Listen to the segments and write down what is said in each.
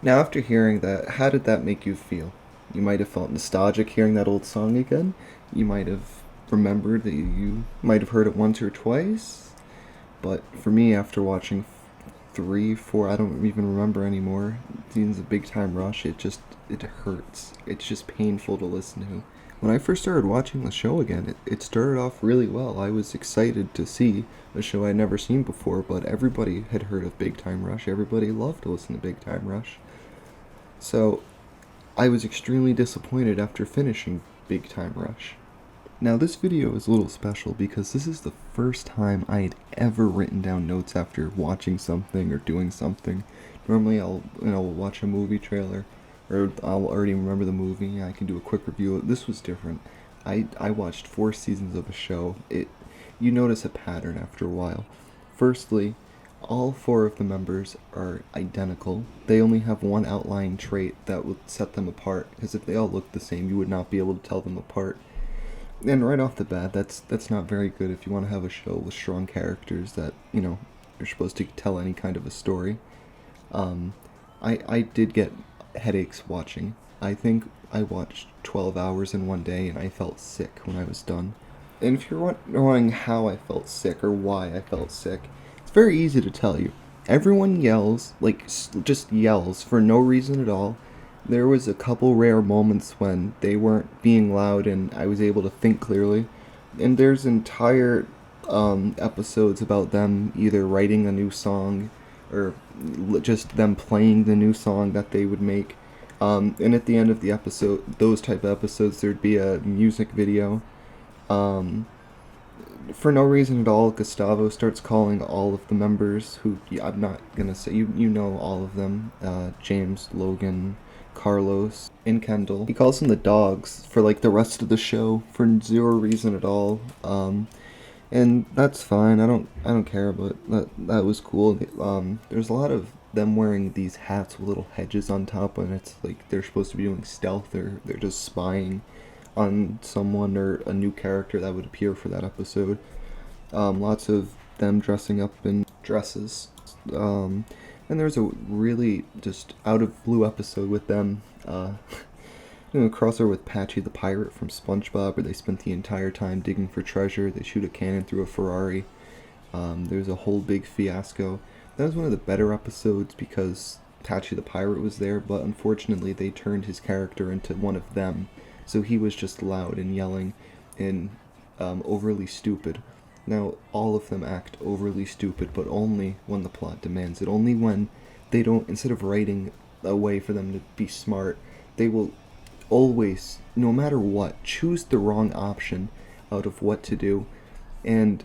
Now, after hearing that, how did that make you feel? You might have felt nostalgic hearing that old song again. You might have remembered that you might have heard it once or twice. But for me, after watching three, four, I don't even remember anymore, scenes of Big Time Rush, it hurts. It's just painful to listen to. When I first started watching the show again, it started off really well. I was excited to see a show I'd never seen before, but everybody had heard of Big Time Rush. Everybody loved to listen to Big Time Rush. So I was extremely disappointed after finishing Big Time Rush. Now this video is a little special because this is the first time I had ever written down notes after watching something or doing something. Normally I'll watch a movie trailer, or I'll already remember the movie, I can do a quick review. This was different. I watched 4 seasons of a show. You notice a pattern after a while. Firstly, all 4 of the members are identical. They only have one outlying trait that would set them apart, because if they all looked the same, you would not be able to tell them apart. And right off the bat, that's not very good if you want to have a show with strong characters that, you're supposed to tell any kind of a story. I did get headaches watching. I think I watched 12 hours in one day and I felt sick when I was done. And if you're wondering how I felt sick or why I felt sick, it's very easy to tell you. Everyone yells, just yells for no reason at all. There was a couple rare moments when they weren't being loud and I was able to think clearly. And there's entire episodes about them either writing a new song or just them playing the new song that they would make. And at the end of the episode, those type of episodes, there'd be a music video. For no reason at all, Gustavo starts calling all of the members, who I'm not gonna say, you know all of them, James, Logan, Carlos, and Kendall. He calls them the dogs for the rest of the show for zero reason at all. And that's fine. I don't care, but that was cool. There's a lot of them wearing these hats with little hedges on top, and it's like they're supposed to be doing stealth, or they're just spying on someone or a new character that would appear for that episode. Lots of them dressing up in dresses. And there's a really just out of blue episode with them doing a crossover with Patchy the Pirate from SpongeBob, where they spent the entire time digging for treasure. They shoot a cannon through a Ferrari. There's a whole big fiasco. That was one of the better episodes because Patchy the Pirate was there, but unfortunately they turned his character into one of them. So he was just loud and yelling and overly stupid. Now, all of them act overly stupid, but only when the plot demands it. Only when they don't, instead of writing a way for them to be smart, they will always, no matter what, choose the wrong option out of what to do. And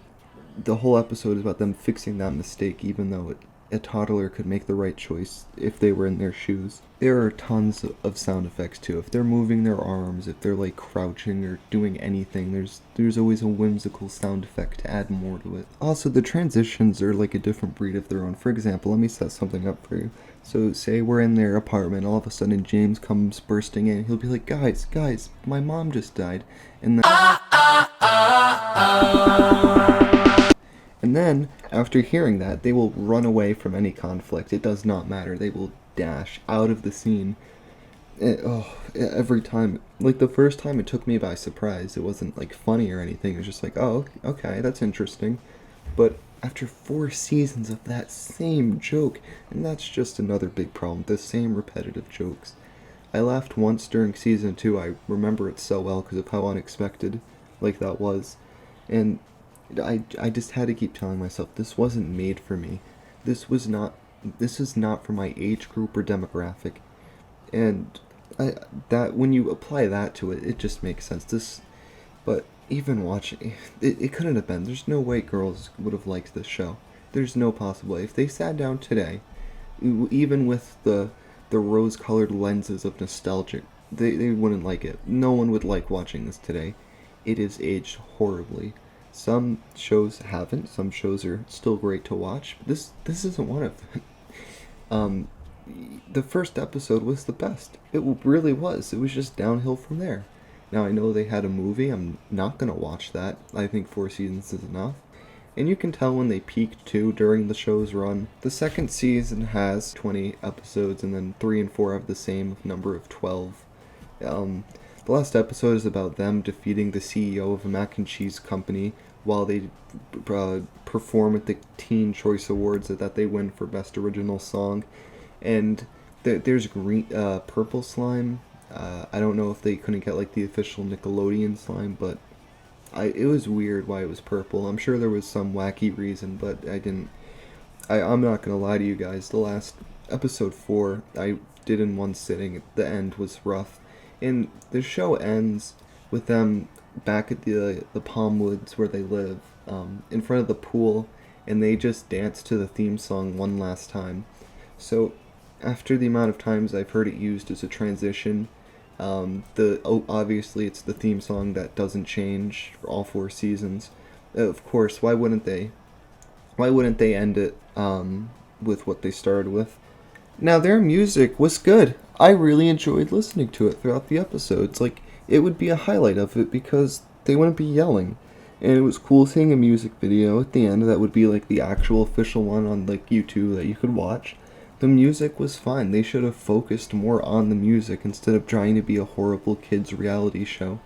the whole episode is about them fixing that mistake, even though a toddler could make the right choice if they were in their shoes. There are tons of sound effects too. If they're moving their arms, if they're crouching or doing anything, there's always a whimsical sound effect to add more to it. Also, the transitions are like a different breed of their own. For example, let me set something up for you. So say we're in their apartment, all of a sudden James comes bursting in. He'll be like, guys, my mom just died. And then, after hearing that, they will run away from any conflict. It does not matter. They will dash out of the scene. Every time. The first time it took me by surprise. It wasn't, funny or anything. It was just oh, okay, that's interesting. But after 4 seasons of that same joke, and that's just another big problem, the same repetitive jokes. I laughed once during season 2. I remember it so well because of how unexpected, that was. And I just had to keep telling myself, this wasn't made for me. This is not for my age group or demographic. And that when you apply that to it, it just makes sense. But even watching, it couldn't have been. There's no way girls would have liked this show. There's no possible way. If they sat down today, even with the rose-colored lenses of nostalgia, they wouldn't like it. No one would like watching this today. It is aged horribly. Some shows haven't. Some shows are still great to watch. But this isn't one of them. The first episode was the best. It really was. It was just downhill from there. Now, I know they had a movie. I'm not going to watch that. I think 4 seasons is enough. and you can tell when they peaked too during the show's run. The second season has 20 episodes, and then 3 and 4 have the same number of 12. The last episode is about them defeating the CEO of a mac and cheese company while they perform at the Teen Choice Awards that they win for Best Original Song. And there's purple slime. I don't know if they couldn't get like the official Nickelodeon slime, but it was weird why it was purple. I'm sure there was some wacky reason, but I'm not gonna lie to you guys. The last episode 4 I did in one sitting. The end was rough, and the show ends with them back at the Palm Woods where they live, in front of the pool, and they just dance to the theme song one last time. So after the amount of times I've heard it used as a transition, obviously it's the theme song that doesn't change for all 4 seasons. Of course, why wouldn't they? Why wouldn't they end it with what they started with? Now, their music was good. I really enjoyed listening to it throughout the episodes. Like, it would be a highlight of it because they wouldn't be yelling. And it was cool seeing a music video at the end that would be like the actual official one on like YouTube that you could watch. The music was fine. They should have focused more on the music instead of trying to be a horrible kids reality show.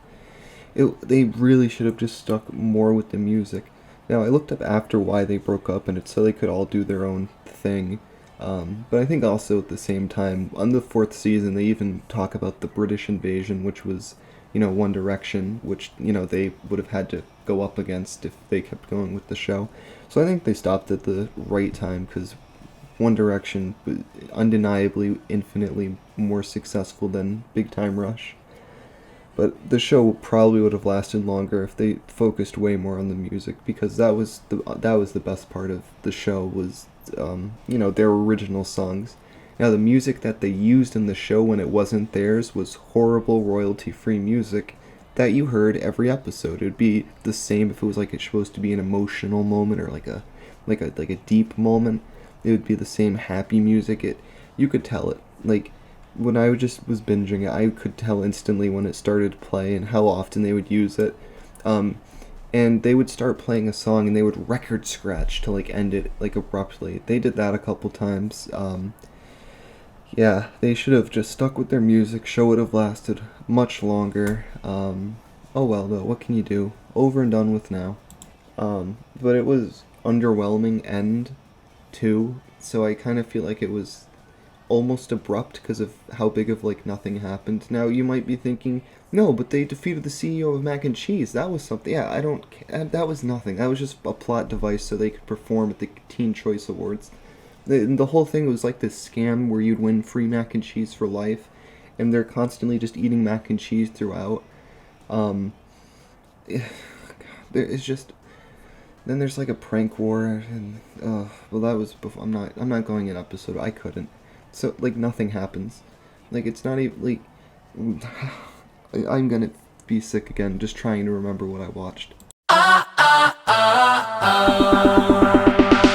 They really should have just stuck more with the music. Now, I looked up after why they broke up, and it's so they could all do their own thing. But I think also at the same time, on the 4th season, they even talk about the British invasion, which was, One Direction, which, they would have had to go up against if they kept going with the show. So I think they stopped at the right time, because One Direction was undeniably infinitely more successful than Big Time Rush. But the show probably would have lasted longer if they focused way more on the music, because that was the best part of the show was, their original songs. Now, the music that they used in the show when it wasn't theirs was horrible royalty-free music that you heard every episode. It would be the same if it was like it's supposed to be an emotional moment or like a deep moment. It would be the same happy music. You could tell it. Like, when I just was binging it, I could tell instantly when it started to play and how often they would use it. And they would start playing a song and they would record scratch to like end it like abruptly. They did that a couple times. Yeah, they should have just stuck with their music. Show would have lasted much longer. Oh well, though, what can you do? Over and done with now. But it was underwhelming end too, so I kind of feel like it was almost abrupt because of how big of like nothing happened. Now you might be thinking, no, but they defeated the CEO of Mac and Cheese. That was something. Yeah, that was nothing. That was just a plot device so they could perform at the Teen Choice Awards. The whole thing was like this scam where you'd win free mac and cheese for life, and they're constantly just eating mac and cheese throughout. It's just. Then there's like a prank war, and well, that was before. I'm not going in episode. I couldn't. So like nothing happens. Like it's not even like. I'm gonna be sick again just trying to remember what I watched.